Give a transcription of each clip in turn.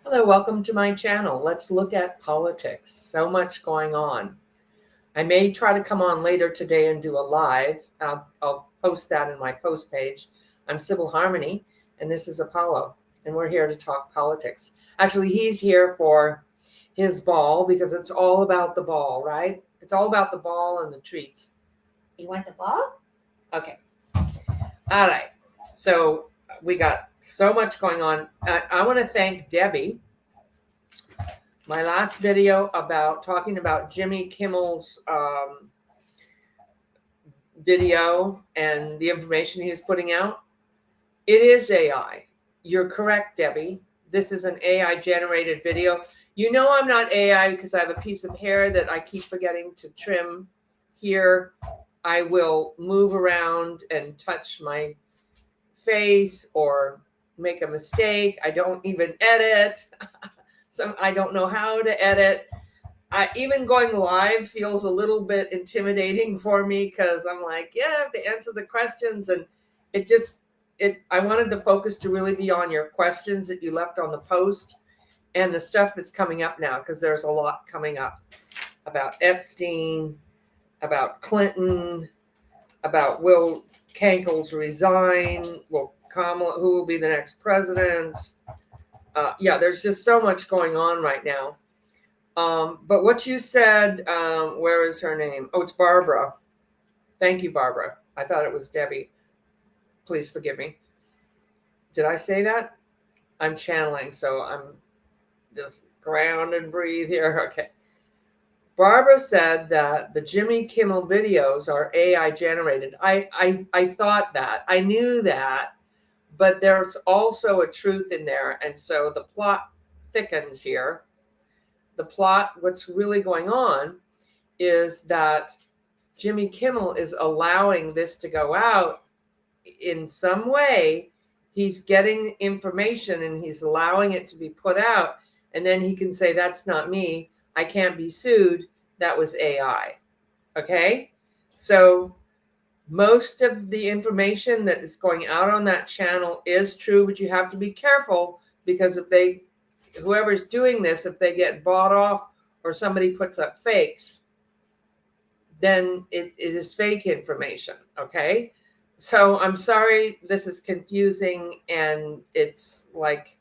Hello, welcome to my channel. Let's look at politics. So much going on. I may try to come on later today and do a live. I'll post that in my post page. I'm Sybil Harmony, and this is Apollo, and we're here to talk politics. Actually, he's here for his ball because it's all about the ball, right? It's all about the ball and the treats. You want the ball? Okay. All right. So we got so much going on. I want to thank Debbie. My last video about talking about Jimmy Kimmel's video and the information he was putting out, it is AI. You're correct, Debbie. This is an AI generated video. You know I'm not AI because I have a piece of hair that I keep forgetting to trim here. I will move around and touch my face or make a mistake. I don't even edit. I don't know how to edit. Even going live feels a little bit intimidating for me because I'm like, yeah, I have to answer the questions. And I wanted the focus to really be on your questions that you left on the post and the stuff that's coming up now, because there's a lot coming up about Epstein, about Cilton, about will Kankles resign, will Kamala, who will be the next president. Yeah, there's just so much going on right now. But what you said, where is her name? Oh, it's Barbara. Thank you, Barbara. I thought it was Debbie. Please forgive me. Did I say that? I'm channeling, so I'm just ground and breathe here. Okay. Barbara said that the Jimmy Kimmel videos are AI generated. I thought that. I knew that. But there's also a truth in there. And so the plot thickens here. The plot, what's really going on is that Jimmy Kimmel is allowing this to go out in some way. He's getting information and he's allowing it to be put out. And then he can say, that's not me. I can't be sued. That was AI. Okay? So most of the information that is going out on that channel is true, but you have to be careful because whoever's doing this, if they get bought off or somebody puts up fakes, then it is fake information. Okay. So I'm sorry, this is confusing and it's like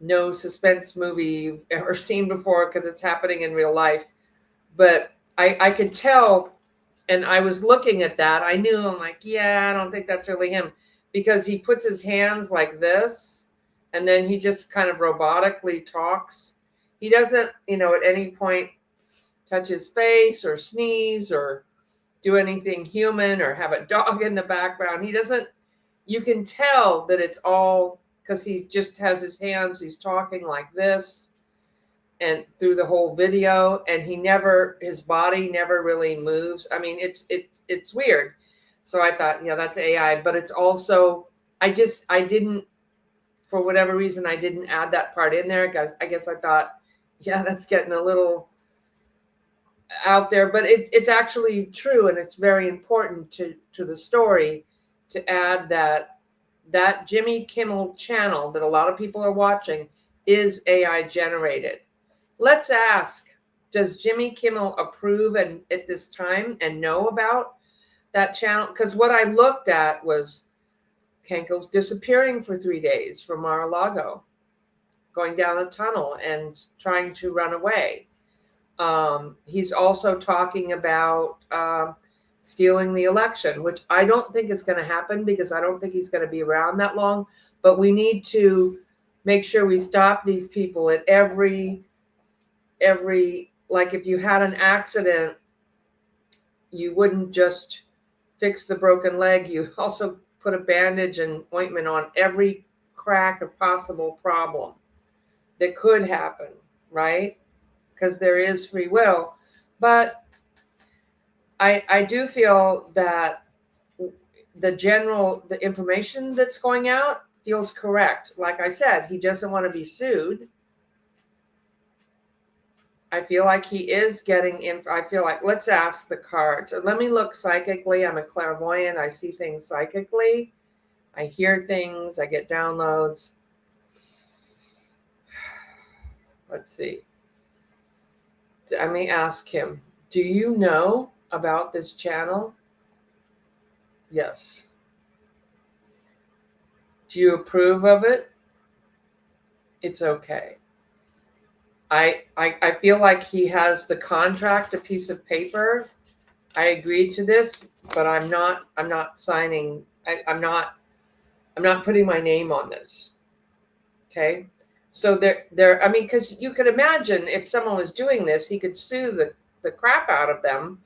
no suspense movie you've ever seen before because it's happening in real life. But I could tell, and I was looking at that. I knew, I'm like, yeah, I don't think that's really him, because he puts his hands like this and then he just kind of robotically talks. He doesn't, at any point touch his face or sneeze or do anything human or have a dog in the background. He doesn't, you can tell that it's all because he just has his hands, he's talking like this and through the whole video, and his body never really moves. I mean, it's weird. So I thought, yeah, that's AI, but it's also, I didn't, for whatever reason, I didn't add that part in there. I guess I thought, yeah, that's getting a little out there, but it's actually true. And it's very important to the story to add that Jimmy Kimmel channel that a lot of people are watching is AI generated. Let's ask, does Jimmy Kimmel approve at this time and know about that channel? Because what I looked at was Kankles disappearing for 3 days from Mar-a-Lago, going down a tunnel and trying to run away. He's also talking about stealing the election, which I don't think is going to happen because I don't think he's going to be around that long. But we need to make sure we stop these people at every, like if you had an accident, you wouldn't just fix the broken leg. You also put a bandage and ointment on every crack or possible problem that could happen, right? Because there is free will. But I do feel that the information that's going out feels correct. Like I said, he doesn't want to be sued. I feel like he is getting in. I feel like, let's ask the cards. Let me look psychically. I'm a clairvoyant. I see things psychically. I hear things. I get downloads. Let's see. I may ask him, do you know about this channel? Yes. Do you approve of it? It's okay. I feel like he has the contract, a piece of paper. I agreed to this, but I'm not signing. I'm not putting my name on this. Okay. So I mean, because you could imagine if someone was doing this, he could sue the crap out of them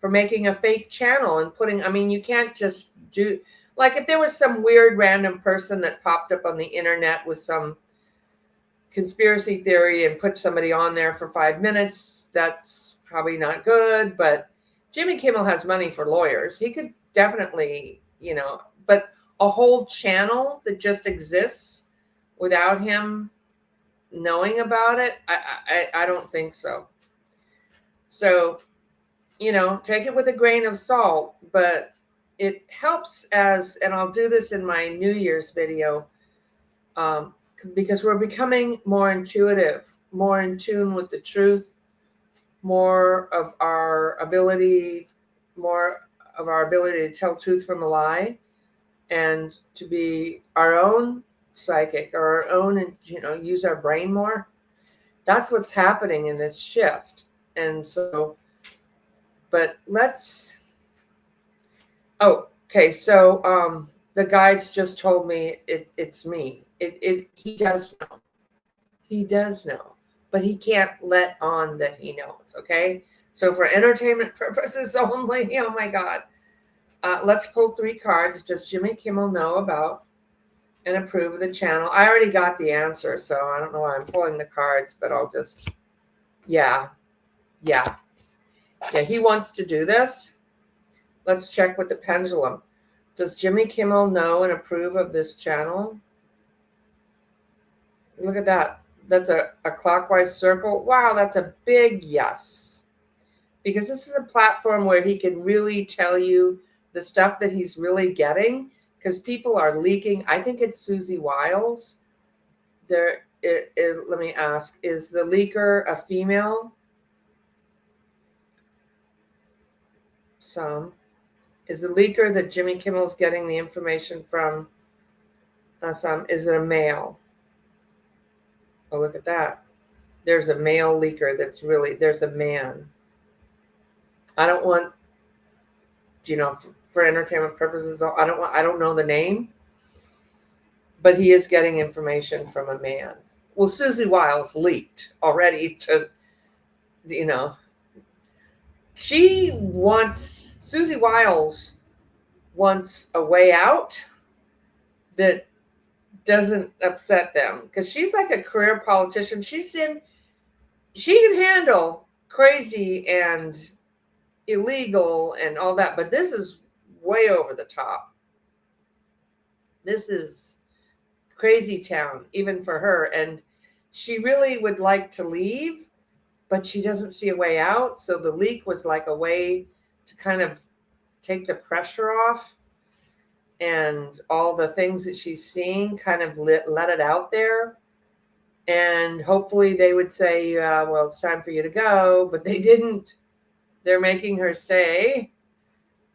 for making a fake channel and putting, I mean, you can't just do, like if there was some weird random person that popped up on the internet with some conspiracy theory and put somebody on there for 5 minutes, that's probably not good. But Jimmy Kimmel has money for lawyers. He could definitely, but a whole channel that just exists without him knowing about it, I don't think so. So, take it with a grain of salt, but it helps and I'll do this in my New Year's video, because we're becoming more intuitive, more in tune with the truth, more of our ability to tell truth from a lie, and to be our own psychic or our own, and use our brain more. That's what's happening in this shift. And so, but okay. So the guides just told me it's me. He does know. He does know, but he can't let on that he knows. Okay. So for entertainment purposes only, oh my God. Let's pull 3 cards. Does Jimmy Kimmel know about and approve of the channel? I already got the answer, so I don't know why I'm pulling the cards, but I'll just, yeah, he wants to do this. Let's check with the pendulum. Does Jimmy Kimmel know and approve of this channel? Look at that. That's a clockwise circle. Wow, that's a big yes. Because this is a platform where he can really tell you the stuff that he's really getting, because people are leaking. I think it's Susie Wiles. There is, let me ask, is the leaker a female? Is the leaker that Jimmy Kimmel's getting the information from, is it a male? Oh, look at that. There's a male leaker there's a man. I don't want, for entertainment purposes, I don't know the name, but he is getting information from a man. Well, Susie Wiles leaked already to, Susie Wiles wants a way out that doesn't upset them, because she's like a career politician. She can handle crazy and illegal and all that, but this is way over the top. This is crazy town, even for her, and she really would like to leave, but she doesn't see a way out. So the leak was like a way to kind of take the pressure off, and all the things that she's seeing, kind of let it out there. And hopefully they would say, well, it's time for you to go, but they didn't. They're making her stay.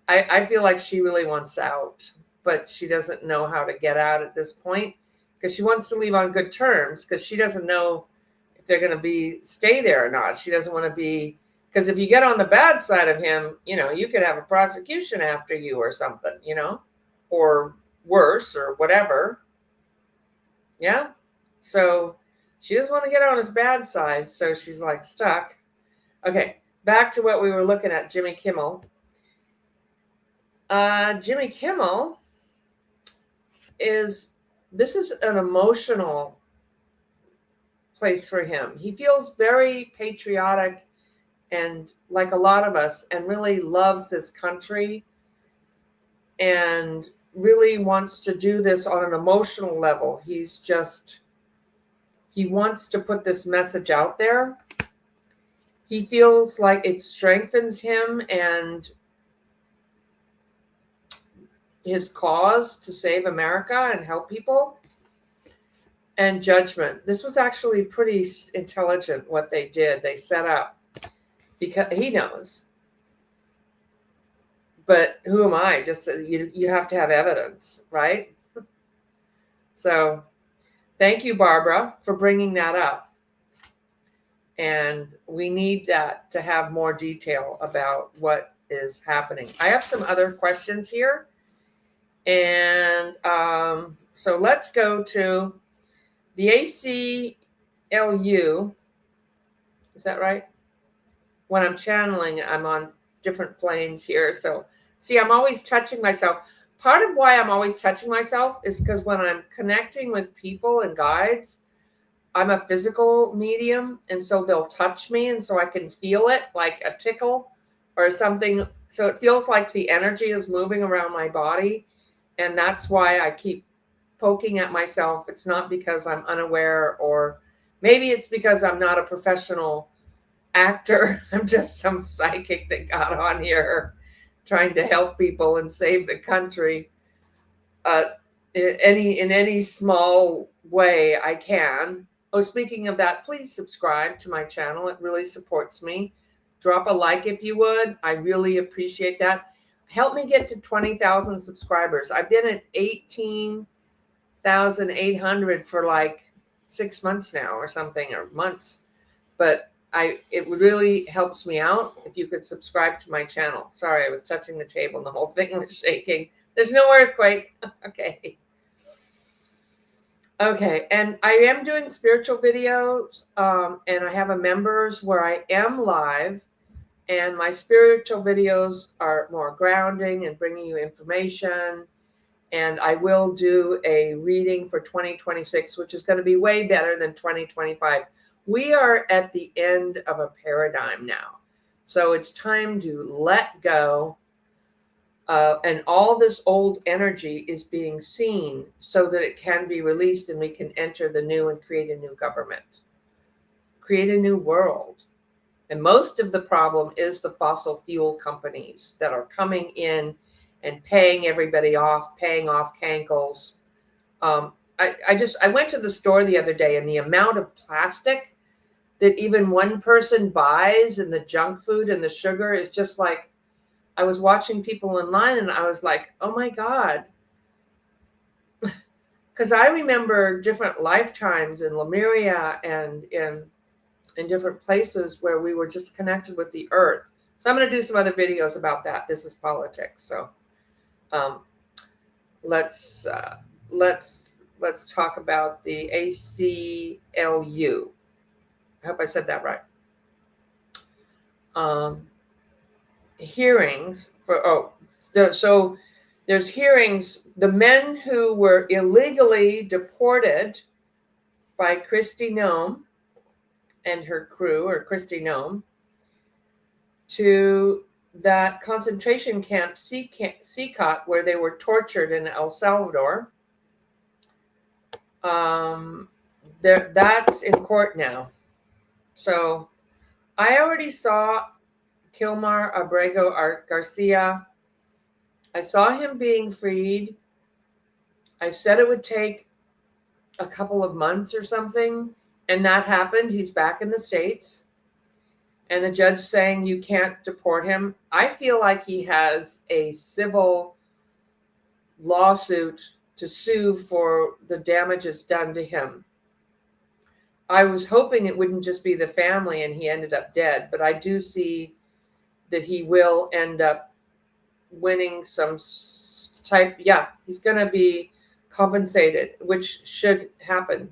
I feel like she really wants out, but she doesn't know how to get out at this point, because she wants to leave on good terms, because she doesn't know if they're going to stay there or not. She doesn't want to be, because if you get on the bad side of him, you could have a prosecution after you or something, or worse or whatever. Yeah. So she doesn't want to get on his bad side. So she's like stuck. Okay. Back to what we were looking at, Jimmy Kimmel. Jimmy Kimmel this is an emotional place for him. He feels very patriotic, and like a lot of us, and really loves this country, and really wants to do this on an emotional level. He wants to put this message out there. He feels like it strengthens him and his cause to save America and help people. and judgment. This was actually pretty intelligent what they did. They set up, because he knows. But who am I? Just you have to have evidence, right? So thank you, Barbara, for bringing that up. And we need that to have more detail about what is happening. I have some other questions here. And so let's go to the ACLU. Is that right? When I'm channeling, I'm on different planes here. So see, I'm always touching myself. Part of why I'm always touching myself is because when I'm connecting with people and guides, I'm a physical medium. And so they'll touch me. And so I can feel it like a tickle or something. So it feels like the energy is moving around my body. And that's why I keep poking at myself. It's not because I'm unaware, or maybe it's because I'm not a professional actor. I'm just some psychic that got on here trying to help people and save the country in any small way I can. Oh, speaking of that, please subscribe to my channel. It really supports me. Drop a like if you would. I really appreciate that. Help me get to 20,000 subscribers. I've been at 18,800 for like 6 months now or something, or months. But it really helps me out if you could subscribe to my channel. Sorry, I was touching the table and the whole thing was shaking. There's no earthquake. Okay. Okay, and I am doing spiritual videos, and I have a members where I am live, and my spiritual videos are more grounding and bringing you information. And I will do a reading for 2026, which is going to be way better than 2025. We are at the end of a paradigm now. So it's time to let go. And all this old energy is being seen so that it can be released and we can enter the new and create a new government, create a new world. And most of the problem is the fossil fuel companies that are coming in and paying everybody off, paying off cankles. I went to the store the other day, and the amount of plastic that even one person buys, and the junk food and the sugar, is just like, I was watching people in line and I was like, oh my God. Because I remember different lifetimes in Lemuria and in different places where we were just connected with the earth. So I'm going to do some other videos about that. This is politics. So let's talk about the ACLU. I hope I said that right. Hearings for, so there's hearings. The men who were illegally deported by Kristi Noem and her crew, or Kristi Noem, to that concentration camp, Cilton, where they were tortured in El Salvador. That's in court now. So I already saw Kilmar Abrego Garcia. I saw him being freed. I said it would take a couple of months or something, and that happened. He's back in the States. And the judge saying you can't deport him. I feel like he has a civil lawsuit to sue for the damages done to him. I was hoping it wouldn't just be the family and he ended up dead, but I do see that he will end up winning some type. Yeah, he's going to be compensated, which should happen.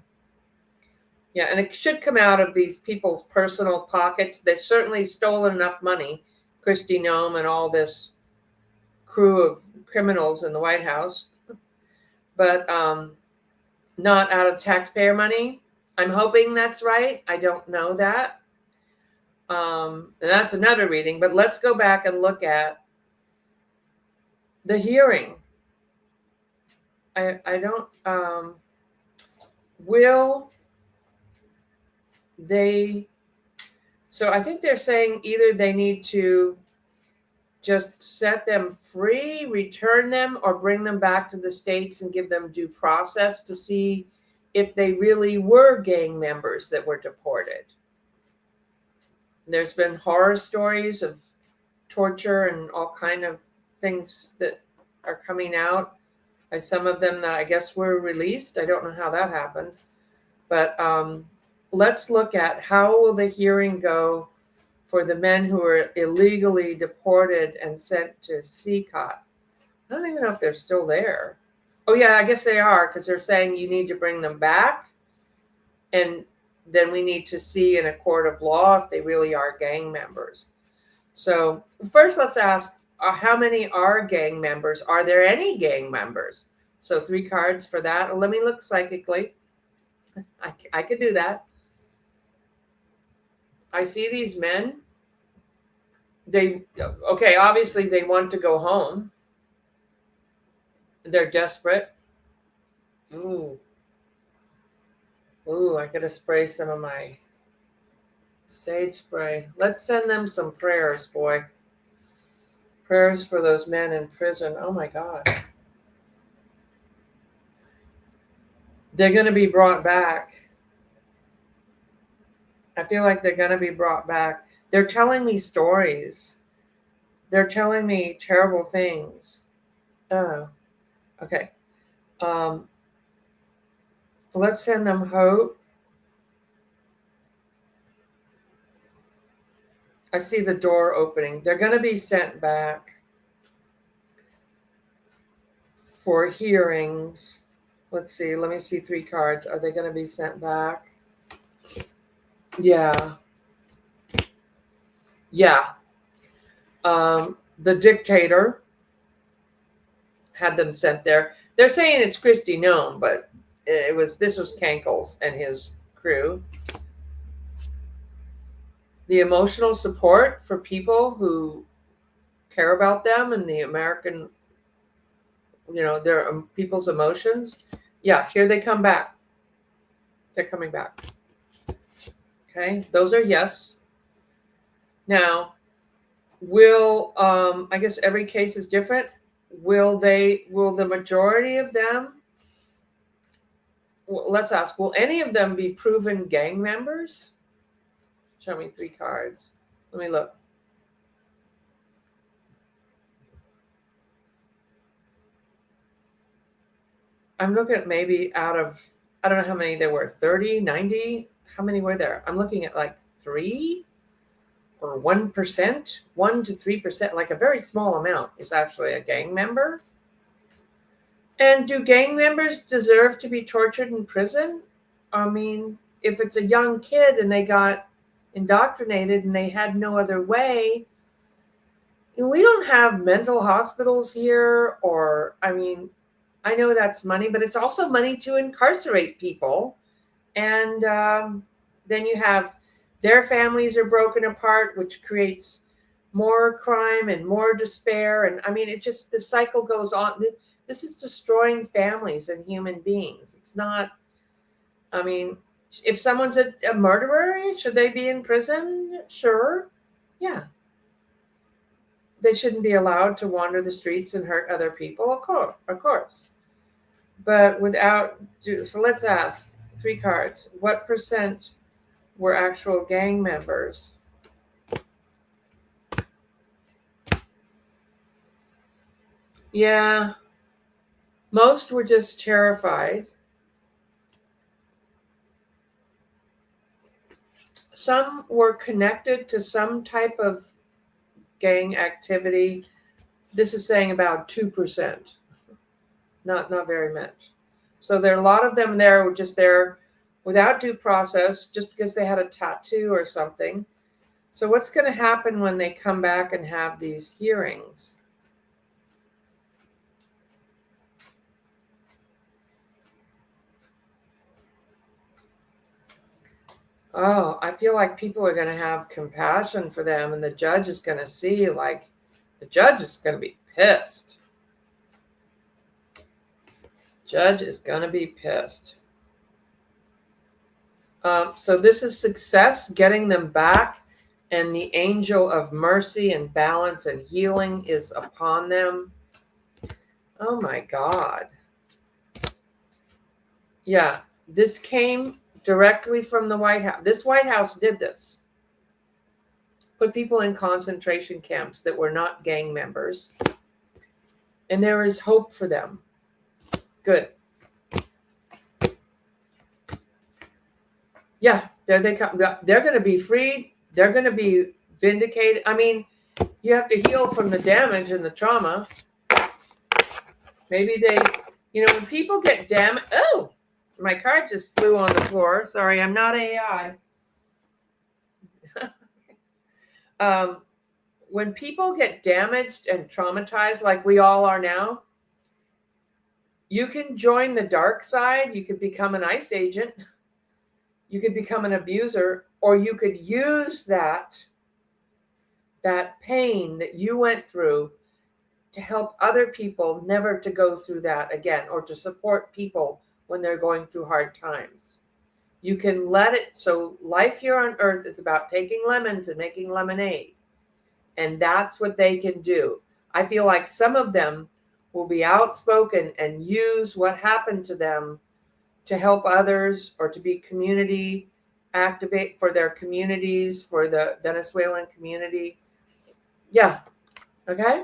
Yeah, and it should come out of these people's personal pockets. They've certainly stolen enough money, Kristi Noem and all this crew of criminals in the White House, but not out of taxpayer money. I'm hoping that's right. I don't know that. And that's another reading, but let's go back and look at the hearing. I don't, will they, so I think they're saying either they need to just set them free, return them, or bring them back to the States and give them due process to see if they really were gang members that were deported. There's been horror stories of torture and all kind of things that are coming out. Some of them that I guess were released. I don't know how that happened. But let's look at how will the hearing go for the men who were illegally deported and sent to CCOT. I don't even know if they're still there. Oh, yeah, I guess they are, because they're saying you need to bring them back. And then we need to see in a court of law if they really are gang members. So first, let's ask, how many are gang members? Are there any gang members? So 3 cards for that. Well, let me look psychically. I could do that. I see these men. Obviously they want to go home. They're desperate. Ooh, I gotta spray some of my sage spray. Let's send them some prayers, boy. Prayers for those men in prison. Oh my God. They're gonna be brought back. I feel like they're gonna be brought back. They're telling me stories. They're telling me terrible things. Oh, okay. Let's send them hope. I see the door opening. They're going to be sent back for hearings. Let's see. Let me see 3 cards. Are they going to be sent back? Yeah. Yeah. The dictator had them sent there. They're saying it's Kristi Noem, but this was Kankles and his crew. The emotional support for people who care about them and the American, their people's emotions. Yeah, here they come back. They're coming back. Okay, those are yes. Now, will I guess every case is different. Will the majority of them? Well, let's ask. Will any of them be proven gang members? Show me 3 cards. Let me look. I'm looking at maybe out of, I don't know how many there were, 30, 90. How many were there? I'm looking at like 3 or 1%, 1 to 3%, like a very small amount is actually a gang member. And do gang members deserve to be tortured in prison? I mean, if it's a young kid and they got indoctrinated and they had no other way, we don't have mental hospitals here, or, I mean, I know that's money, but it's also money to incarcerate people. And then you have their families are broken apart, which creates more crime and more despair. And I mean, the cycle goes on. This is destroying families and human beings. It's not, I mean, if someone's a murderer, should they be in prison? Sure. Yeah. They shouldn't be allowed to wander the streets and hurt other people. Of course. But so let's ask 3 cards. What percent were actual gang members? Yeah. Most were just terrified. Some were connected to some type of gang activity. This is saying about 2%. Not very much. So there are a lot of them there were just there without due process, just because they had a tattoo or something. So what's going to happen when they come back and have these hearings? Oh, I feel like people are going to have compassion for them, and the judge is going to see, the judge is going to be pissed. Judge is going to be pissed. So this is success, getting them back, and the angel of mercy and balance and healing is upon them. Oh my God. Yeah. This came directly from the White House. This White House did this. Put people in concentration camps that were not gang members. And there is hope for them. Good. Yeah, there they come. They're going to be freed. They're going to be vindicated. I mean, you have to heal from the damage and the trauma. Maybe they, when people get damaged. Oh, my card just flew on the floor. Sorry, I'm not AI. When people get damaged and traumatized like we all are now, you can join the dark side. You could become an ICE agent. You could become an abuser, or you could use that pain that you went through to help other people never to go through that again, or to support people when they're going through hard times. You can let it. So life here on earth is about taking lemons and making lemonade. And that's what they can do. I feel like some of them will be outspoken and use what happened to them to help others, or to be community activate for their communities, for the Venezuelan community. Yeah. Okay.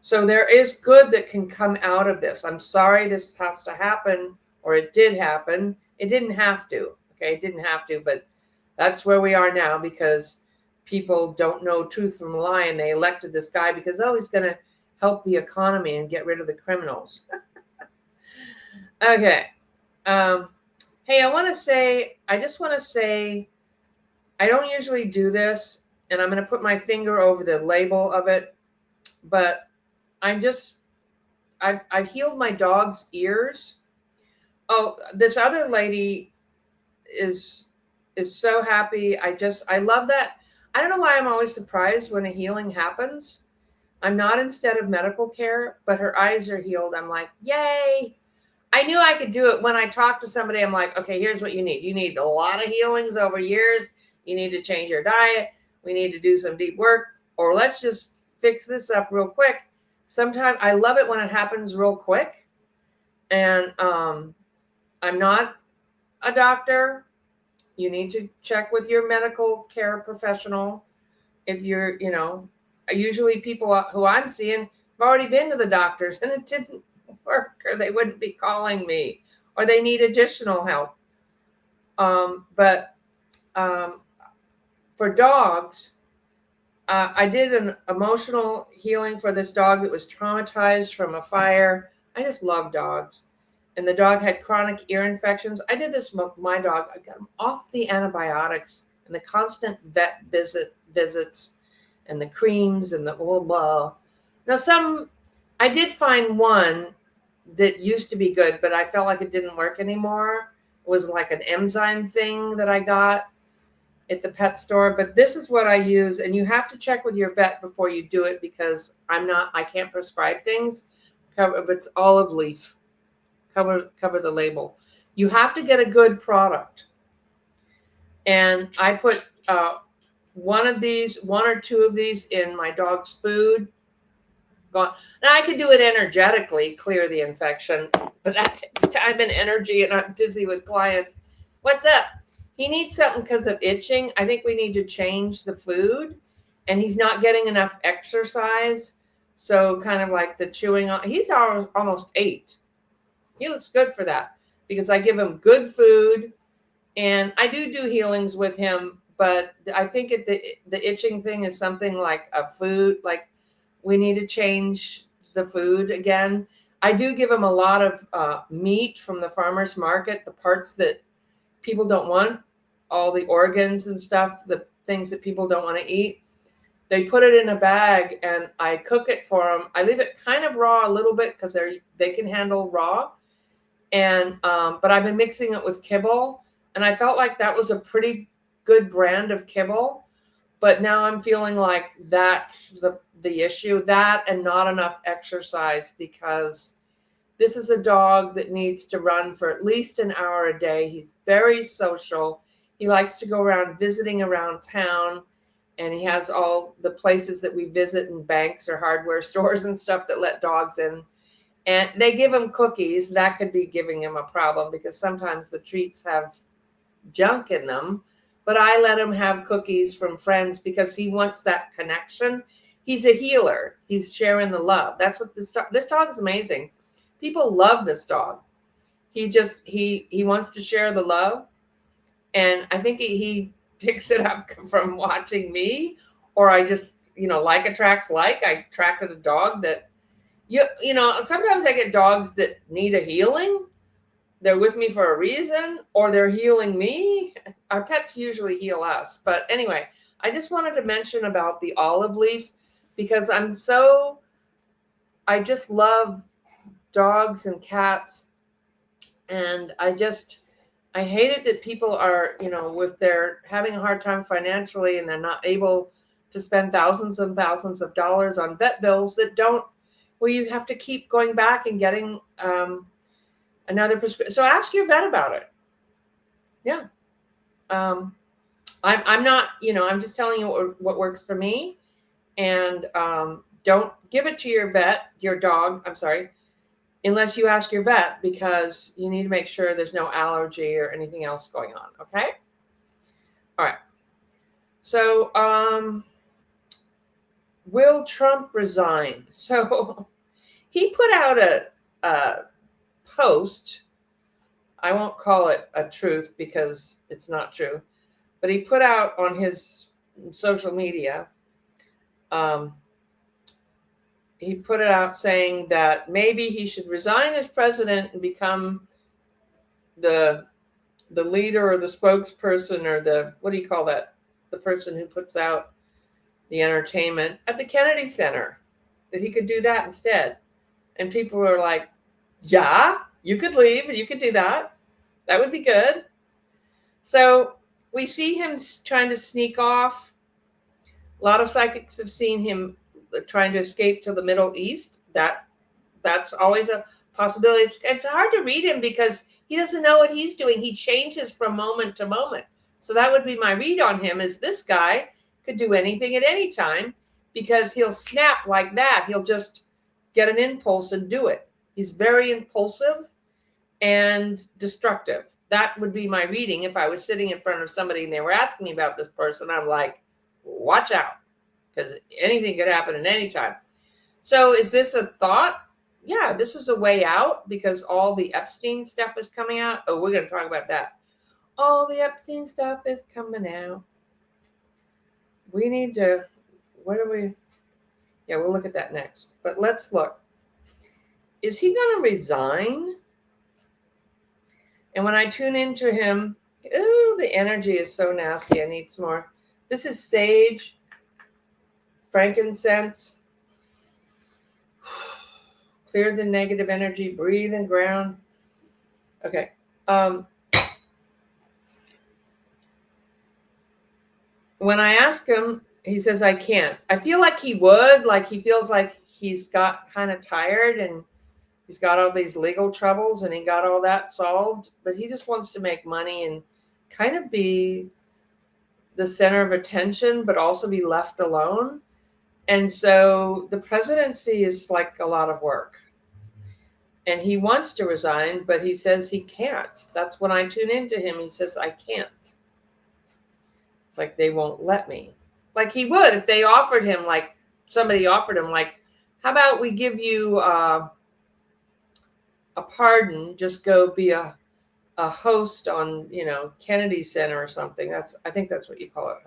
So there is good that can come out of this. I'm sorry this has to happen, or it did happen. It didn't have to. Okay. It didn't have to, but that's where we are now, because people don't know truth from lie, and they elected this guy because, he's going to help the economy and get rid of the criminals. Okay. Hey, I just want to say, I don't usually do this, and I'm going to put my finger over the label of it, but I've healed my dog's ears. Oh, this other lady is so happy. I love that. I don't know why I'm always surprised when a healing happens. I'm not instead of medical care, but her eyes are healed. I'm like, yay. I knew I could do it. When I talk to somebody, I'm like, okay, here's what you need. You need a lot of healings over years. You need to change your diet. We need to do some deep work, or let's just fix this up real quick. Sometimes I love it when it happens real quick. And I'm not a doctor. You need to check with your medical care professional. If you're, usually people who I'm seeing have already been to the doctors and it didn't work, or they wouldn't be calling me, or they need additional help. But for dogs, I did an emotional healing for this dog that was traumatized from a fire. I just love dogs. And the dog had chronic ear infections. I did this with my dog. I got him off the antibiotics and the constant vet visits and the creams and the blah, blah. Now, I did find one that used to be good, but I felt like it didn't work anymore. It was like an enzyme thing that I got at the pet store. But this is what I use. And you have to check with your vet before you do it, because I can't prescribe things. It's olive leaf. Cover the label. You have to get a good product. And I put one or two of these in my dog's food. Now I could do it energetically, clear the infection, but that takes time and energy, and I'm busy with clients. What's up? He needs something because of itching. I think we need to change the food, and he's not getting enough exercise. So kind of like the chewing on. He's almost 8. He looks good for that, because I give him good food, and I do healings with him. But I think the itching thing is something like a food, like we need to change the food again. I do give him a lot of meat from the farmer's market, the parts that people don't want, all the organs and stuff, the things that people don't want to eat. They put it in a bag, and I cook it for them. I leave it kind of raw a little bit, because they can handle raw. And but I've been mixing it with kibble, and I felt like that was a pretty good brand of kibble. But now I'm feeling like that's the issue, that and not enough exercise, because this is a dog that needs to run for at least an hour a day. He's very social. He likes to go around visiting around town, and he has all the places that we visit, in banks or hardware stores and stuff that let dogs in. And they give him cookies. That could be giving him a problem because sometimes the treats have junk in them. But I let him have cookies from friends because he wants that connection. He's a healer. He's sharing the love. That's what this dog is amazing. People love this dog. He wants to share the love. And I think he picks it up from watching me, or I just, like attracts like. I attracted a dog that, sometimes I get dogs that need a healing. They're with me for a reason, or they're healing me. Our pets usually heal us. But anyway, I just wanted to mention about the olive leaf because I just love dogs and cats. And I hate it that people are, if they're having a hard time financially and they're not able to spend thousands and thousands of dollars on vet bills where you have to keep going back and getting another prescription. So ask your vet about it. Yeah. I'm not, I'm just telling you what works for me. And don't give it to your dog, I'm sorry, unless you ask your vet, because you need to make sure there's no allergy or anything else going on. Okay. All right. So, will Trump resign? So he put out a post. I won't call it a truth because it's not true, but he put out on his social media, he put it out saying that maybe he should resign as president and become the leader or the spokesperson or what do you call that? The person who puts out the entertainment at the Kennedy Center, that he could do that instead. And people are like, yeah, you could leave. You could do that. That would be good. So we see him trying to sneak off. A lot of psychics have seen him trying to escape to the Middle East. That's always a possibility. It's hard to read him because he doesn't know what he's doing. He changes from moment to moment. So that would be my read on him, is this guy could do anything at any time because he'll snap like that. He'll just get an impulse and do it. He's very impulsive and destructive. That would be my reading. If I was sitting in front of somebody and they were asking me about this person, I'm like, watch out, because anything could happen at any time. So is this a thought? Yeah, this is a way out because all the Epstein stuff is coming out. Oh, we're going to talk about that. All the Epstein stuff is coming out. We need to, yeah, we'll look at that next. But let's look. Is he going to resign? And when I tune into him, the energy is so nasty. I need some more. This is sage, frankincense. Clear the negative energy, breathe and ground. Okay. When I ask him, he says, I can't. I feel like he would, like he feels like he's got kind of tired and he's got all these legal troubles and he got all that solved, but he just wants to make money and kind of be the center of attention, but also be left alone. And so the presidency is like a lot of work. And he wants to resign, but he says he can't. That's when I tune into him. He says, I can't. It's like they won't let me. Like he would if they offered him, like somebody offered him, like, how about we give you a pardon, just go be a host on, Kennedy Center or something. I think that's what you call it,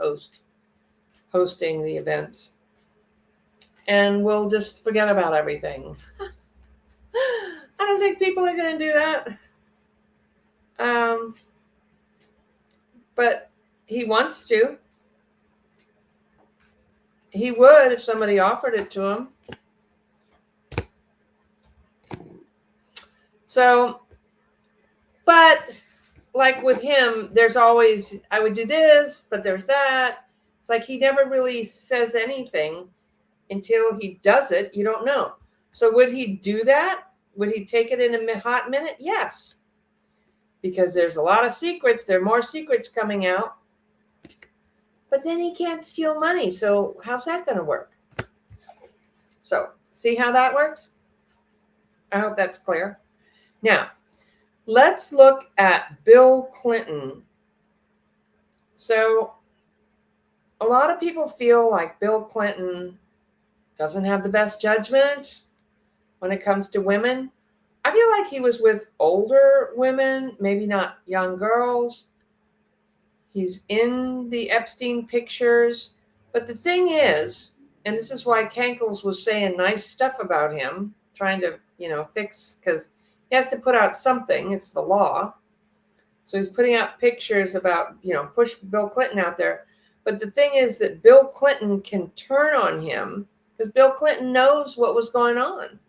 hosting the events. And we'll just forget about everything. I don't think people are going to do that. But he wants to. He would if somebody offered it to him. So, but like with him, there's always, I would do this, but there's that. It's like he never really says anything until he does it. You don't know. So would he do that? Would he take it in a hot minute? Yes. Because there's a lot of secrets. There are more secrets coming out. But then he can't steal money. So how's that going to work? So see how that works? I hope that's clear. Now, let's look at Bill Clinton. So, a lot of people feel like Bill Clinton doesn't have the best judgment when it comes to women. I feel like he was with older women, maybe not young girls. He's in the Epstein pictures. But the thing is, and this is why Kankles was saying nice stuff about him, trying to, fix, because he has to put out something. It's the law. So he's putting out pictures about, push Bill Clinton out there. But the thing is that Bill Clinton can turn on him because Bill Clinton knows what was going on.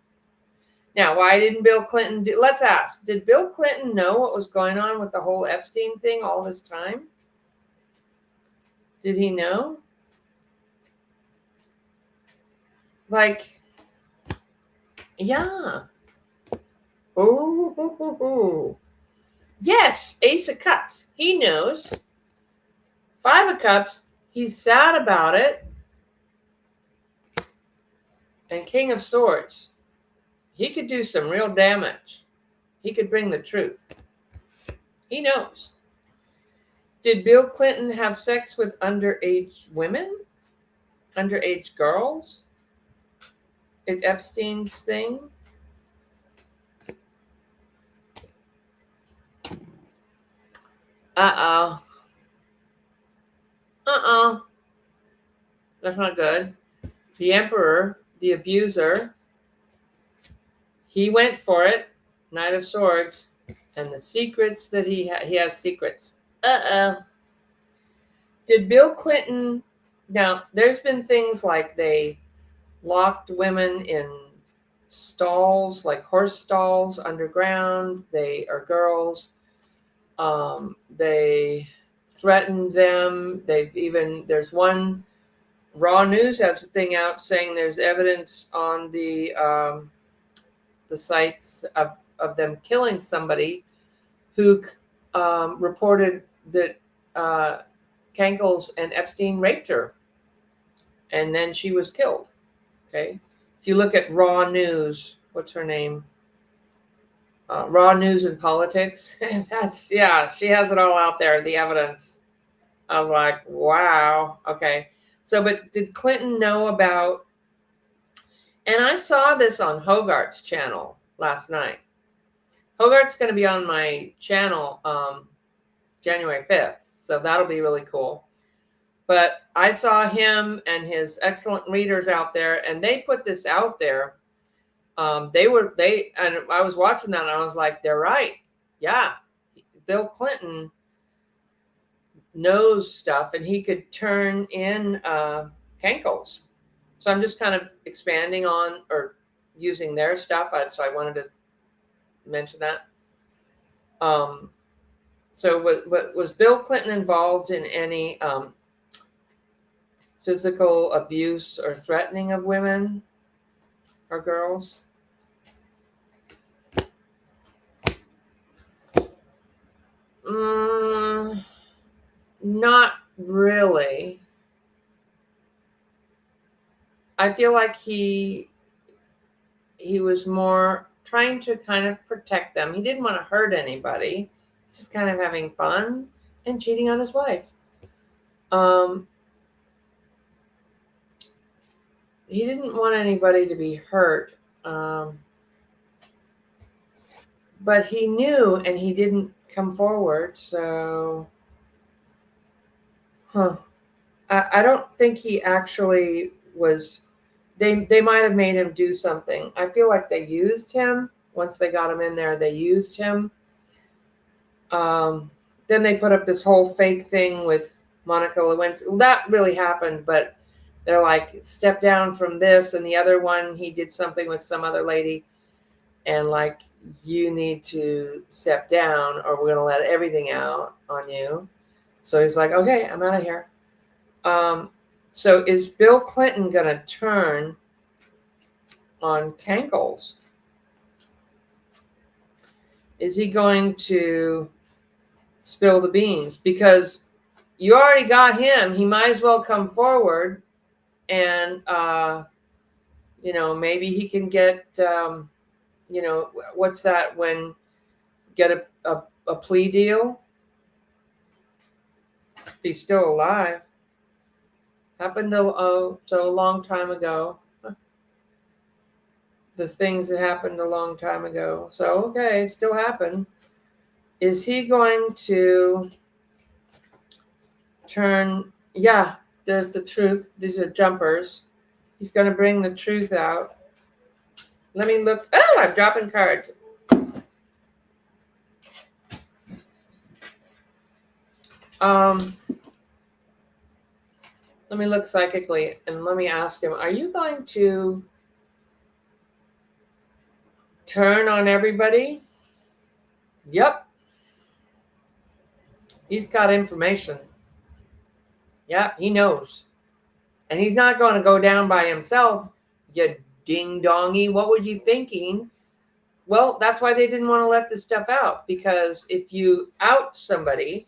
Now, why didn't Bill Clinton let's ask, did Bill Clinton know what was going on with the whole Epstein thing all this time? Did he know? Like, yeah. Oh. Yes, Ace of Cups. He knows. 5 of Cups. He's sad about it. And King of Swords. He could do some real damage. He could bring the truth. He knows. Did Bill Clinton have sex with underage women? Underage girls? Is Epstein's thing? Uh-oh. That's not good. The Emperor, the abuser, he went for it. Knight of Swords. And the secrets that he has secrets. Did Bill Clinton... Now, there's been things like they locked women in stalls, like horse stalls underground. They are girls. They threatened them. There's one, Raw News has a thing out saying there's evidence on the sites of them killing somebody who reported that Kankles and Epstein raped her. And then she was killed. Okay. If you look at Raw News, what's her name? Raw News and Politics. She has it all out there, the evidence. I was like, wow. Okay. So, but did Clinton know about, and I saw this on Hogarth's channel last night. Hogarth's going to be on my channel January 5th. So that'll be really cool. But I saw him and his excellent readers out there, and they put this out there. And I was watching that and I was like, they're right. Yeah. Bill Clinton knows stuff and he could turn in Kankles. So I'm just kind of expanding on or using their stuff. So I wanted to mention that. So was Bill Clinton involved in any physical abuse or threatening of women or girls? Not really. I feel like he was more trying to kind of protect them. He didn't want to hurt anybody. He's just kind of having fun and cheating on his wife. He didn't want anybody to be hurt. But he knew and he didn't come forward. So, I don't think he actually was. They might have made him do something. I feel like they used him. Once they got him in there, they used him. Then they put up this whole fake thing with Monica Lewinsky. Well, that really happened, but they're like, step down from this. And the other one, he did something with some other lady. And like, you need to step down or we're going to let everything out on you. So he's like, okay, I'm out of here. So is Bill Clinton going to turn on Kankles? Is he going to spill the beans? Because you already got him. He might as well come forward and, maybe he can get, what's that when get a plea deal? If he's still alive. Happened so a long time ago. The things that happened a long time ago. So, okay, it still happened. Is he going to turn? Yeah, there's the truth. These are jumpers. He's going to bring the truth out. Let me look. Oh, I'm dropping cards. Let me look psychically and let me ask him, are you going to turn on everybody? Yep. He's got information. Yeah, he knows. And he's not going to go down by himself, you ding-dongy. What were you thinking? Well, that's why they didn't want to let this stuff out, because if you out somebody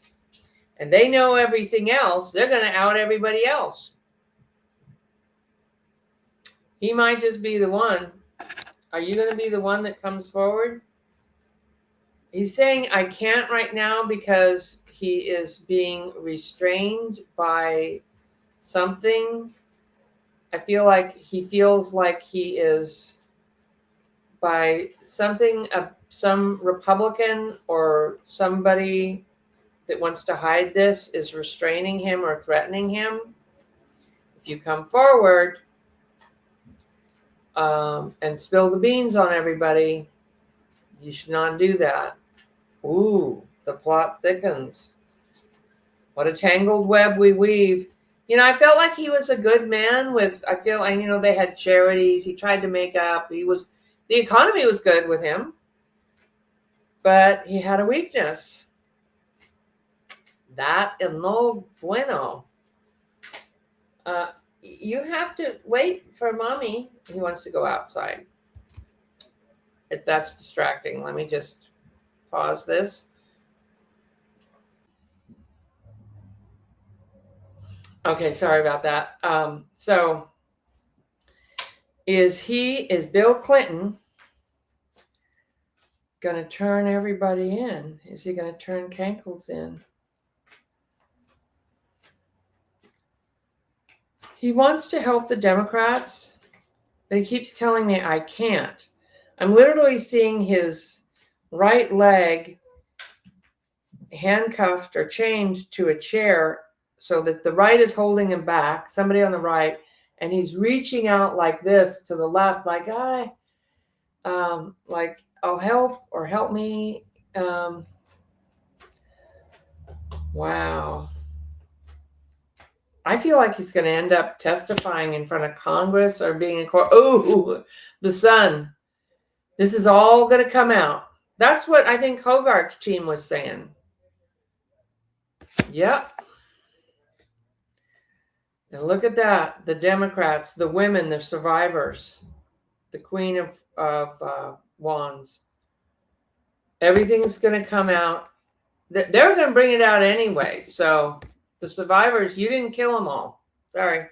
and they know everything else, they're going to out everybody else. He might just be the one. Are you going to be the one that comes forward? He's saying, I can't right now because he is being restrained by something. I feel like he feels like he is by something, some Republican or somebody that wants to hide this is restraining him or threatening him. If you come forward and spill the beans on everybody, you should not do that. Ooh, the plot thickens. What a tangled web we weave. I felt like he was a good man they had charities. He tried to make up. The economy was good with him, but he had a weakness. That is no bueno. You have to wait for mommy. He wants to go outside. If that's distracting, let me just pause this. Okay, sorry about that. So is Bill Clinton going to turn everybody in? Is he going to turn Cankles in? He wants to help the Democrats, but he keeps telling me I can't. I'm literally seeing his right leg handcuffed or chained to a chair so that the right is holding him back, somebody on the right, and he's reaching out like this to the left, like, like, I'll help or help me. Wow. I feel like he's going to end up testifying in front of Congress or being in court. Oh, the sun. This is all going to come out. That's what I think Hogarth's team was saying. Yep. And look at that. The Democrats, the women, the survivors, the Queen of Wands. Everything's going to come out. They're going to bring it out anyway. So the survivors, you didn't kill them all. Sorry.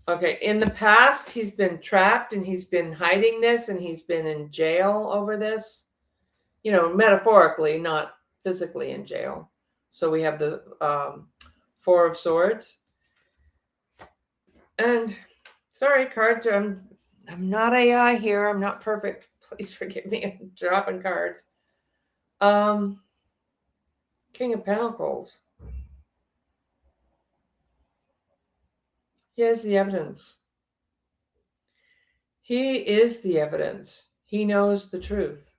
Okay. In the past, he's been trapped and he's been hiding this and he's been in jail over this. Metaphorically, not physically in jail. So we have the Four of Swords. And sorry, cards. I'm not AI here. I'm not perfect. Please forgive me. I'm dropping cards. King of Pentacles. He has the evidence. He is the evidence. He knows the truth.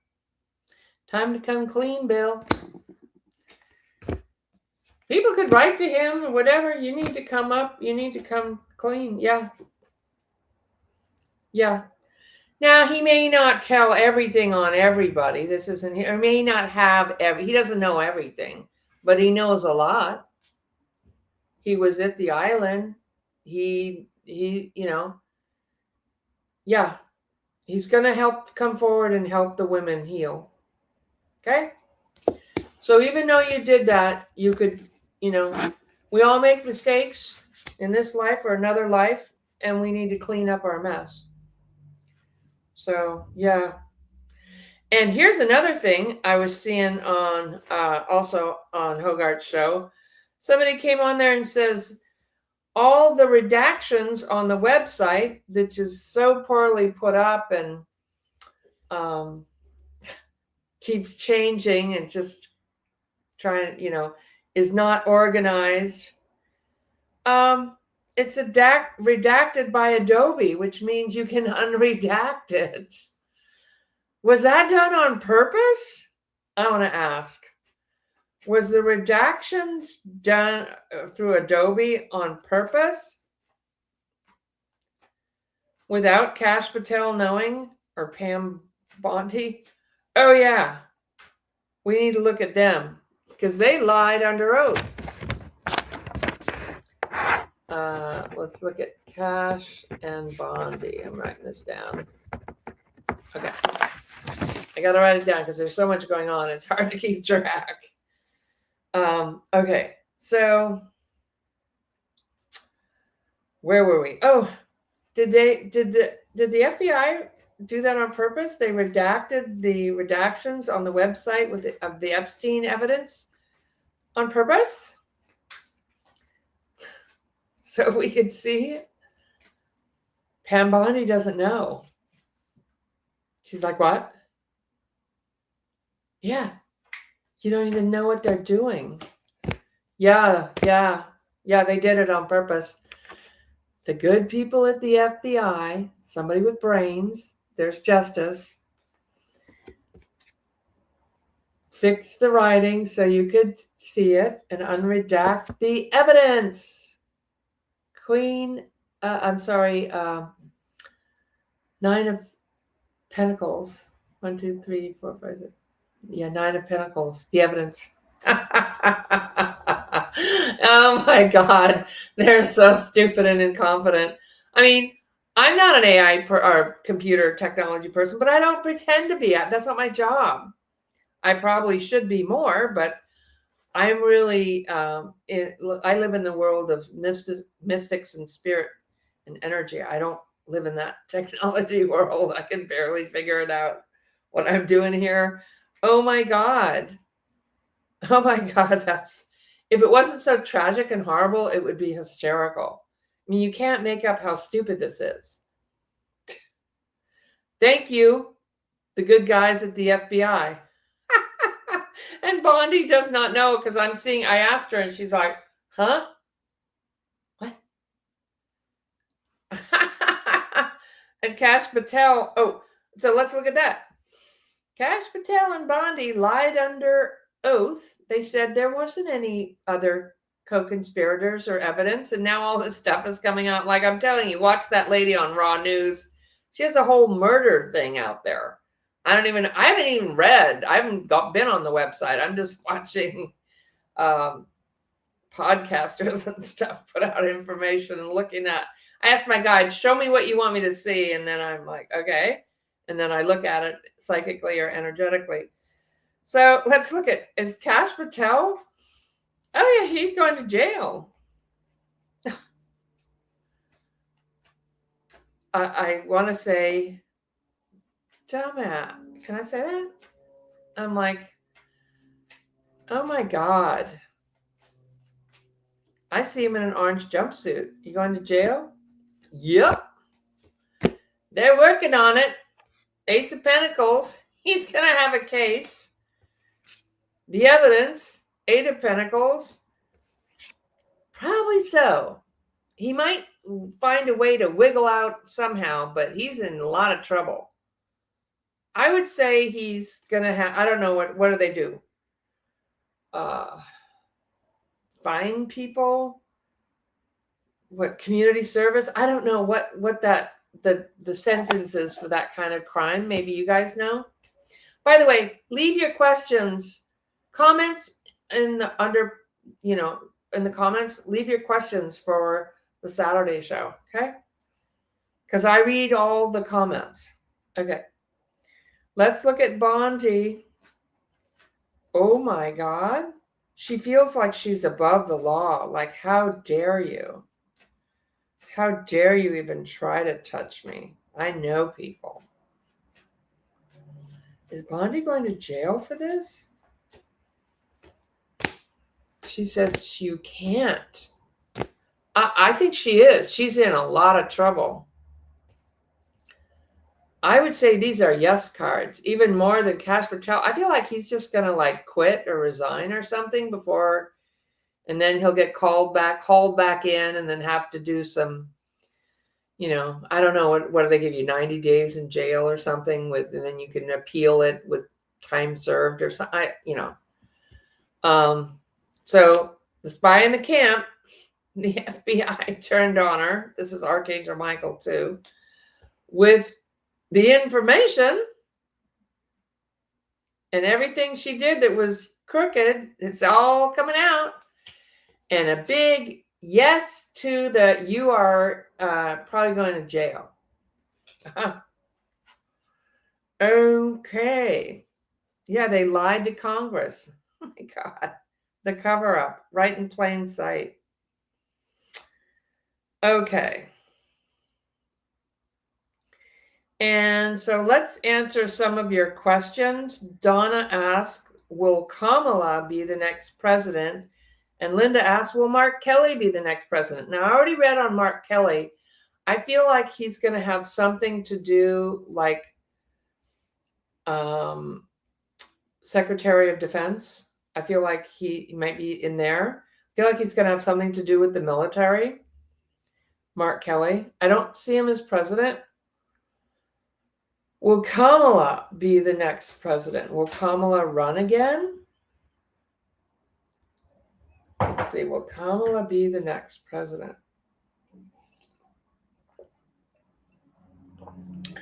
Time to come clean, Bill. People could write to him or whatever. You need to come up. You need to come clean. Yeah. Yeah. Now, he may not tell everything on everybody. This isn't, or may not have he doesn't know everything, but he knows a lot. He was at the island. He, yeah, he's going to come forward and help the women heal. Okay. So even though you did that, you could, we all make mistakes in this life or another life. and we need to clean up our mess. So, yeah. And here's another thing I was seeing on also on Hogarth's show. Somebody came on there and says, all the redactions on the website, which is so poorly put up and keeps changing and just trying, is not organized. It's redacted by Adobe, which means you can unredact it. Was that done on purpose? I want to ask. Was the redactions done through Adobe on purpose? Without Kash Patel knowing, or Pam Bondi? Oh, yeah. We need to look at them because they lied under oath. Let's look at Kash and Bondi. I'm writing this down. Okay. I got to write it down because there's so much going on. It's hard to keep track. Okay. So where were we? Oh, did the FBI do that on purpose? They redacted the redactions on the website of the Epstein evidence on purpose? So we could see it. Pam Bondi doesn't know. She's like, what? Yeah. You don't even know what they're doing. Yeah, they did it on purpose. The good people at the FBI, somebody with brains, there's justice, fixed the writing so you could see it and unredact the evidence. Nine of Pentacles. 1, 2, 3, 4, 5, 6. Yeah, 9 of Pentacles. The evidence. Oh my God. They're so stupid and incompetent. I mean, I'm not an AI or computer technology person, but I don't pretend to be. That's not my job. I probably should be more, but I'm really, I live in the world of mystics and spirit and energy. I don't live in that technology world. I can barely figure it out what I'm doing here. Oh my God. Oh my God. If it wasn't so tragic and horrible, it would be hysterical. I mean, you can't make up how stupid this is. Thank you, the good guys at the FBI. And Bondi does not know because I asked her and she's like, huh? What? And Kash Patel, so let's look at that. Kash Patel and Bondi lied under oath. They said there wasn't any other co-conspirators or evidence. And now all this stuff is coming out. Like I'm telling you, watch that lady on Raw News. She has a whole murder thing out there. I haven't even read. I haven't been on the website. I'm just watching podcasters and stuff put out information and looking at. I asked my guide, show me what you want me to see. And then I'm like, okay. And then I look at it psychically or energetically. So let's look at, is Kash Patel? Oh yeah, he's going to jail. I want to say, dumbass. Can I say that? I'm like, oh my God. I see him in an orange jumpsuit. You going to jail? Yep. They're working on it. Ace of Pentacles. He's going to have a case. The evidence. 8 of Pentacles. Probably so. He might find a way to wiggle out somehow, but he's in a lot of trouble. I would say he's going to have, I don't know, what do they do? Find people? What, community service? I don't know what that, the sentence is for that kind of crime. Maybe you guys know. By the way, leave your questions, comments in the in the comments. Leave your questions for the Saturday show, okay? Because I read all the comments. Okay. Let's look at Bondi. Oh my God. She feels like she's above the law. Like, how dare you? How dare you even try to touch me? I know people. Is Bondi going to jail for this? She says you can't. I think she is. She's in a lot of trouble. I would say these are yes cards, even more than Cash Patel. I feel like he's just going to like quit or resign or something before, and then he'll get hauled back in, and then have to do some, I don't know, what do they give you, 90 days in jail or something and then you can appeal it with time served or something, So the spy in the camp, the FBI turned on her. This is Archangel Michael too, with the information and everything she did that was crooked. It's all coming out. And a big yes to the, you are probably going to jail. Okay. Yeah, they lied to Congress. Oh my God. The cover up right in plain sight. Okay. And so let's answer some of your questions. Donna asked, will Kamala be the next president? And Linda asked, will Mark Kelly be the next president? Now, I already read on Mark Kelly. I feel like he's going to have something to do like Secretary of Defense. I feel like he might be in there. I feel like he's going to have something to do with the military. Mark Kelly. I don't see him as president. Will Kamala be the next president? Will Kamala run again? Let's see. Will Kamala be the next president?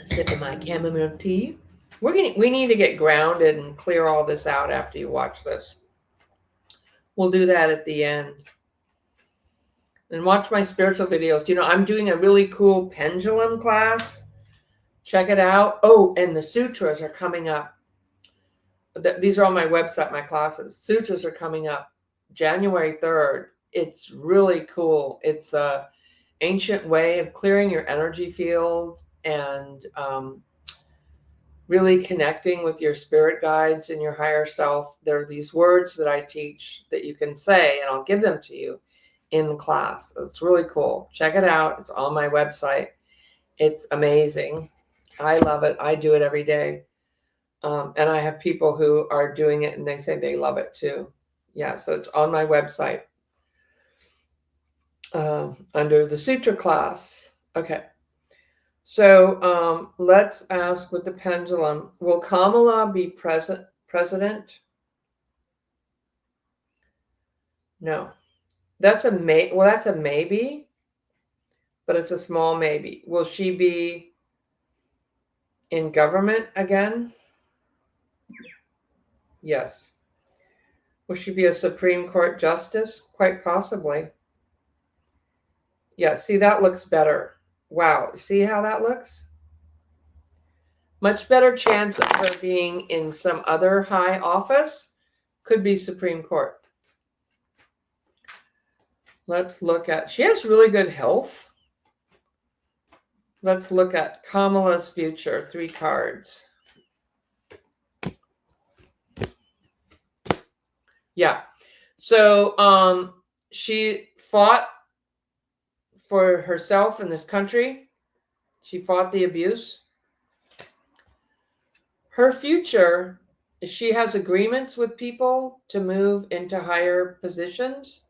Sipping my chamomile tea. We need to get grounded and clear all this out after you watch this. We'll do that at the end. And watch my spiritual videos. I'm doing a really cool pendulum class. Check it out. Oh, and the sutras are coming up. These are on my website, my classes. Sutras are coming up January 3rd. It's really cool. It's an ancient way of clearing your energy field and really connecting with your spirit guides and your higher self. There are these words that I teach that you can say, and I'll give them to you in class. It's really cool. Check it out. It's on my website. It's amazing. I love it. I do it every day. And I have people who are doing it and they say they love it too. Yeah, so it's on my website under the Sutra class. Okay. So let's ask with the pendulum, will Kamala be president? No. That's a maybe, but it's a small maybe. Will she be in government again? Yes. Will she be a Supreme Court justice? Quite possibly. Yeah, see, that looks better. Wow, see how that looks? Much better chance of her being in some other high office. Could be Supreme Court. Let's look at, she has really good health. Let's look at Kamala's future, 3 cards. Yeah. So she fought for herself in this country. She fought the abuse. Her future, she has agreements with people to move into higher positions.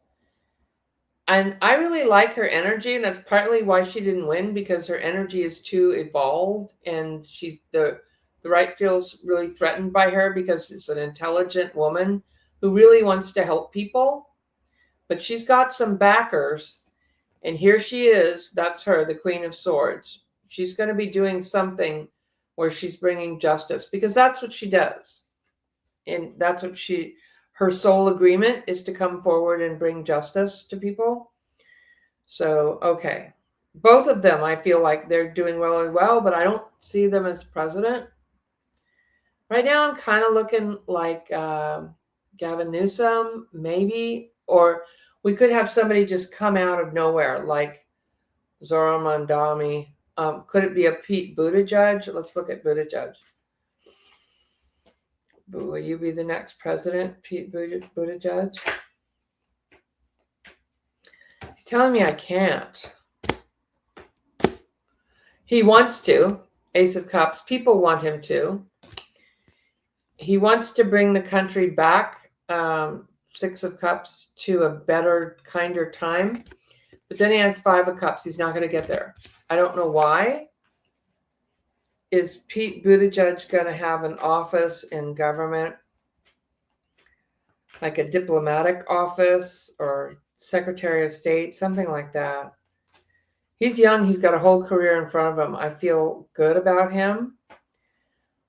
And I really like her energy, and that's partly why she didn't win, because her energy is too evolved, and she's the right feels really threatened by her because it's an intelligent woman who really wants to help people. But she's got some backers, and here she is. That's her, the Queen of Swords. She's going to be doing something where she's bringing justice, because that's what she does. And that's what her sole agreement is to come forward and bring justice to people. So, okay. Both of them, I feel like they're doing really well, but I don't see them as president. Right now, I'm kind of looking like Gavin Newsom, maybe, or we could have somebody just come out of nowhere, like Zoran Mandami. Could it be a Pete Buttigieg? Let's look at Buttigieg. Will you be the next president, Pete Buttigieg? He's telling me I can't. He wants to. Ace of Cups. People want him to. He wants to bring the country back, Six of Cups, to a better, kinder time. But then he has Five of Cups. He's not going to get there. I don't know why. Is Pete Buttigieg going to have an office in government, like a diplomatic office or Secretary of State, something like that? He's young. He's got a whole career in front of him. I feel good about him.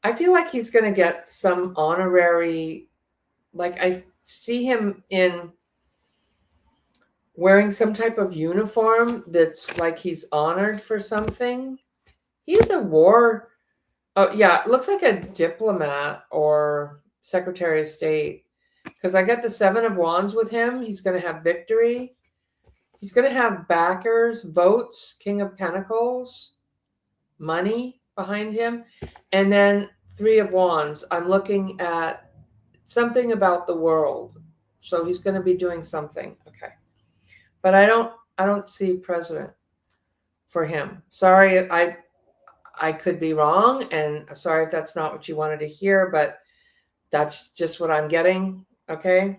I feel like he's going to get some honorary, like I see him in wearing some type of uniform that's like he's honored for something. He's a war. Oh, yeah, it looks like a diplomat or Secretary of State, because I get the Seven of Wands with him. He's going to have victory. He's going to have backers, votes, King of Pentacles, money behind him. And then Three of Wands. I'm looking at something about the world. So he's going to be doing something. Okay. But I don't see president for him. Sorry, I could be wrong, and sorry if that's not what you wanted to hear, but that's just what I'm getting. Okay.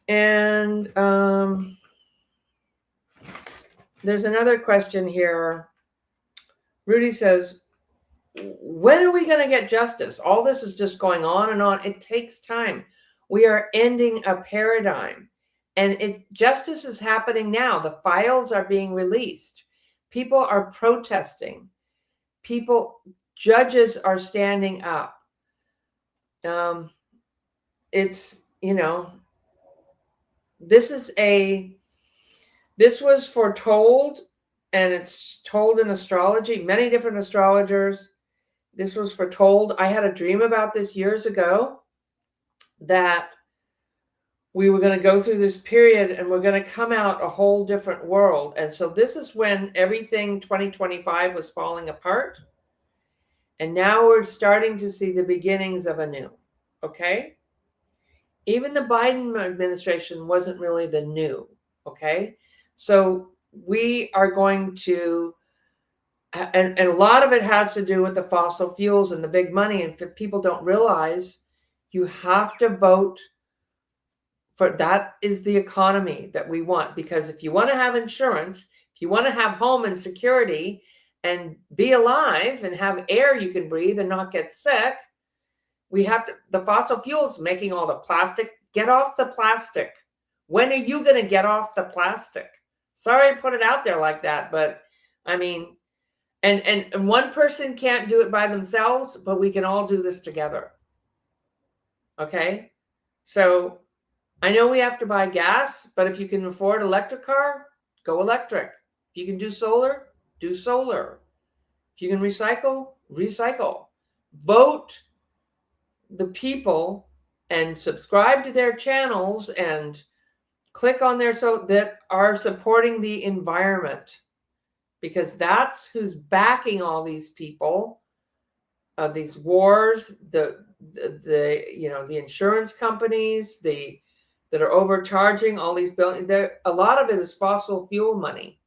And there's another question here. Rudy says, when are we going to get justice? All this is just going on and on. It takes time. We are ending a paradigm, and justice is happening now. The files are being released. People are protesting. Judges are standing up. It's, this was foretold, and it's told in astrology, many different astrologers. This was foretold. I had a dream about this years ago, that we were going to go through this period and we're going to come out a whole different world. And so this is when everything 2025 was falling apart. And now we're starting to see the beginnings of a new. Okay. Even the Biden administration wasn't really the new. Okay. So we are going to, and a lot of it has to do with the fossil fuels and the big money. And if people don't realize, you have to vote for that. Is the economy that we want. Because if you want to have insurance, if you want to have home and security and be alive and have air you can breathe and not get sick, we have to, the fossil fuels making all the plastic. Get off the plastic. When are you going to get off the plastic? Sorry to put it out there like that, but I mean, and one person can't do it by themselves, but we can all do this together. Okay? So I know we have to buy gas, but if you can afford electric car, go electric. If you can do solar, do solar. If you can recycle, recycle. Vote the people and subscribe to their channels and click on there so that are supporting the environment, because that's who's backing all these people, these wars, the insurance companies, that are overcharging all these billions. A lot of it is fossil fuel money.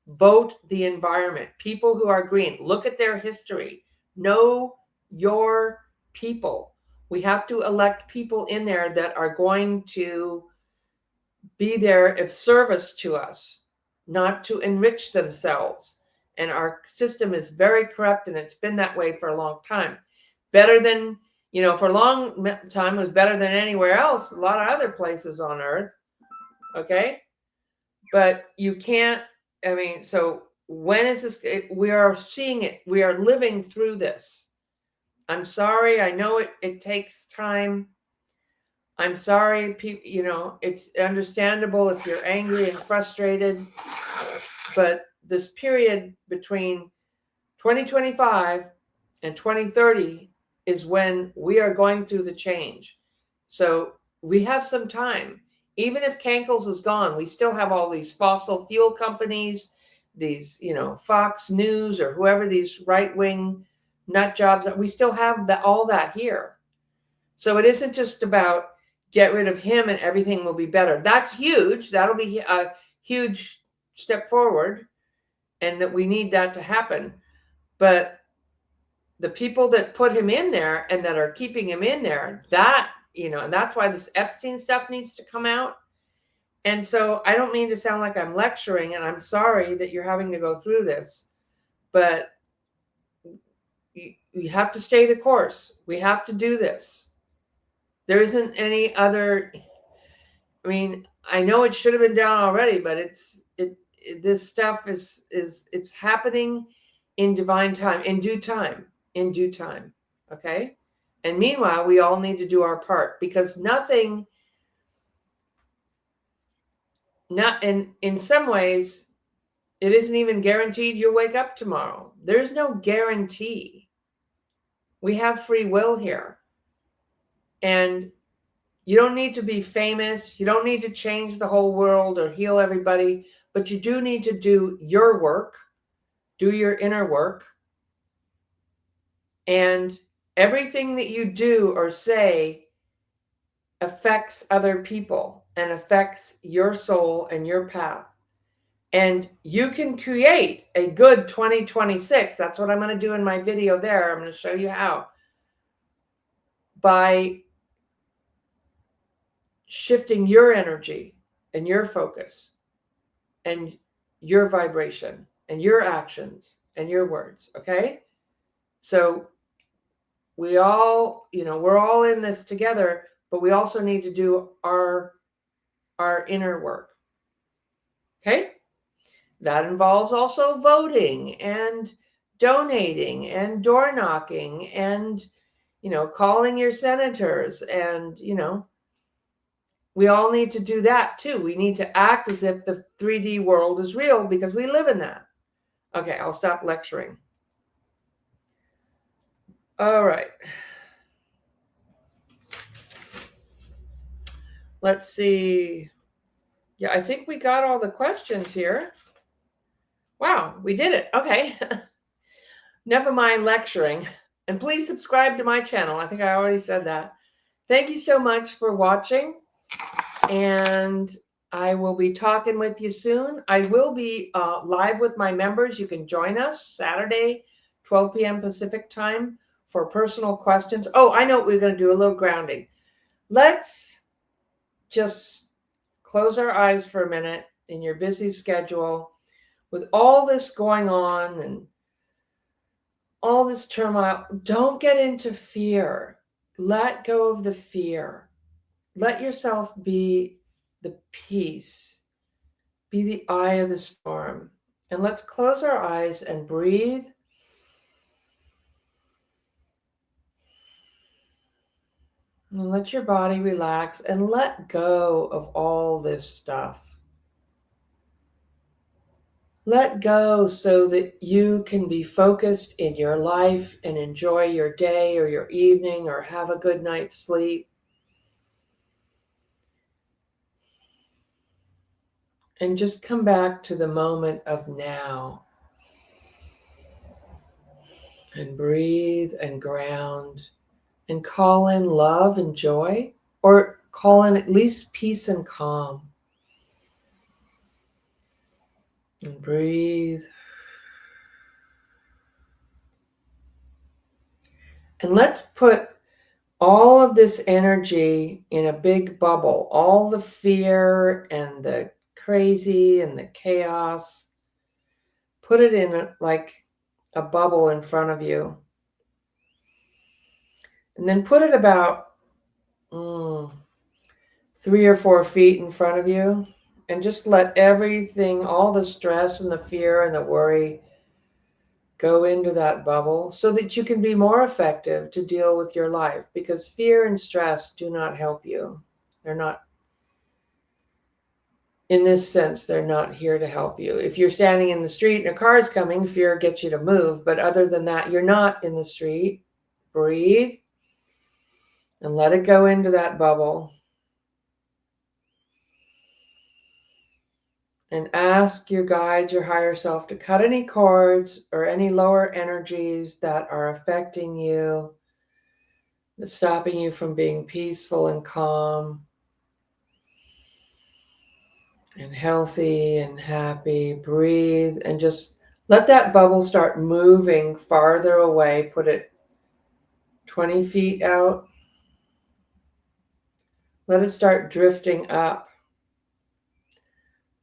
Vote the environment. People who are green, look at their history. Know your people. We have to elect people in there that are going to be there of service to us, not to enrich themselves. And our system is very corrupt, and it's been that way for a long time. Better than, for a long time, it was better than anywhere else, a lot of other places on earth. Okay? But you can't, so when is this? We are seeing it. We are living through this. I'm sorry. I know it takes time. I'm sorry, people, it's understandable if you're angry and frustrated, but this period between 2025 and 2030 is when we are going through the change. So we have some time. even if Cankles is gone, we still have all these fossil fuel companies, these, Fox News or whoever, these right-wing nut jobs, that we still have all that here. So it isn't just about get rid of him and everything will be better. That's huge. That'll be a huge step forward, and that we need that to happen. But the people that put him in there and that are keeping him in there, that, and that's why this Epstein stuff needs to come out. And so I don't mean to sound like I'm lecturing, and I'm sorry that you're having to go through this, but you have to stay the course. We have to do this. There isn't any other. I mean, I know it should have been done already, but this stuff is it's happening in divine time, in due time. Okay. And meanwhile, we all need to do our part, because nothing, not in some ways, it isn't even guaranteed you'll wake up tomorrow. There's no guarantee. We have free will here. And you don't need to be famous. You don't need to change the whole world or heal everybody, but you do need to do your work, do your inner work. And everything that you do or say affects other people and affects your soul and your path. And you can create a good 2026. That's what I'm going to do in my video there. I'm going to show you how. By shifting your energy and your focus and your vibration and your actions and your words. Okay? So we all, we're all in this together, but we also need to do our inner work. Okay? That involves also voting and donating and door knocking and, calling your senators. And, we all need to do that too. We need to act as if the 3D world is real, because we live in that. Okay, I'll stop lecturing. All right. Let's see. Yeah, I think we got all the questions here. Wow, we did it. Okay. Never mind lecturing. And please subscribe to my channel. I think I already said that. Thank you so much for watching. And I will be talking with you soon. I will be live with my members. You can join us Saturday, 12 p.m. Pacific time for personal questions. Oh, I know what we're going to do, a little grounding. Let's just close our eyes for a minute in your busy schedule with all this going on and all this turmoil. Don't get into fear. Let go of the fear. Let yourself be the peace. Be the eye of the storm. And let's close our eyes and breathe. And let your body relax and let go of all this stuff. Let go so that you can be focused in your life and enjoy your day or your evening or have a good night's sleep. And just come back to the moment of now. And breathe and ground. And call in love and joy, or call in at least peace and calm. And breathe. And let's put all of this energy in a big bubble, all the fear and the crazy and the chaos. Put it in like a bubble in front of you. And then put it about 3 or 4 feet in front of you. And just let everything, all the stress and the fear and the worry go into that bubble so that you can be more effective to deal with your life. Because fear and stress do not help you. They're not, in this sense, they're not here to help you. If you're standing in the street and a car is coming, fear gets you to move. But other than that, you're not in the street. Breathe. And let it go into that bubble. And ask your guides, your higher self, to cut any cords or any lower energies that are affecting you, that's stopping you from being peaceful and calm and healthy and happy. Breathe and just let that bubble start moving farther away. Put it 20 feet out. Let it start drifting up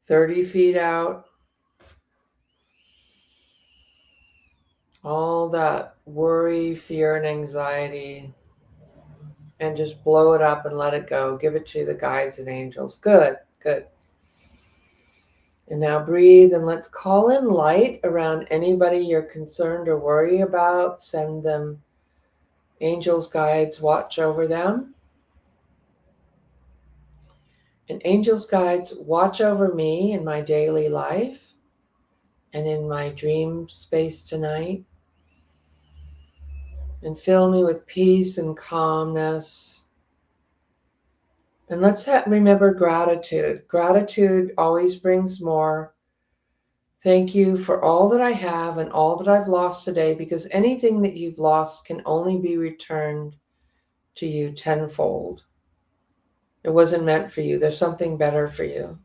30 feet out. All that worry, fear, and anxiety. And just blow it up and let it go. Give it to the guides and angels. Good, good. And now breathe and let's call in light around anybody you're concerned or worry about. Send them angels, guides, watch over them. And angels, guides, watch over me in my daily life and in my dream space tonight. And fill me with peace and calmness. And let's remember gratitude. Gratitude always brings more. Thank you for all that I have and all that I've lost today, because anything that you've lost can only be returned to you tenfold. It wasn't meant for you. There's something better for you.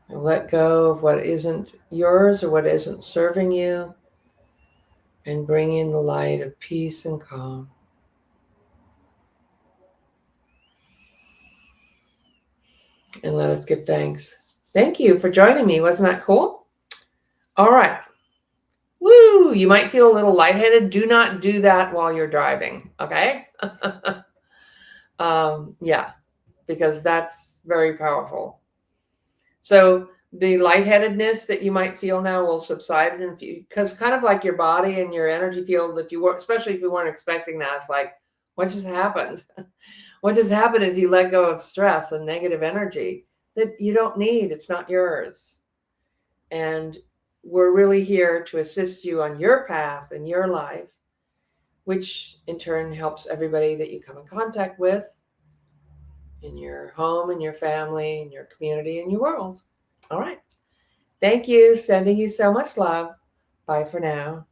And let go of what isn't yours or what isn't serving you, and bring in the light of peace and calm. And let us give thanks. Thank you for joining me. Wasn't that cool? All right. Woo! You might feel a little lightheaded. Do not do that while you're driving, okay? Yeah, because that's very powerful. So the lightheadedness that you might feel now will subside in a few, because kind of like your body and your energy field, if you were, especially if you weren't expecting that, it's like, what just happened? What just happened is you let go of stress and negative energy that you don't need. It's not yours. And we're really here to assist you on your path in your life, which in turn helps everybody that you come in contact with in your home, in your family, in your community, in your world. All right. Thank you. Sending you so much love. Bye for now.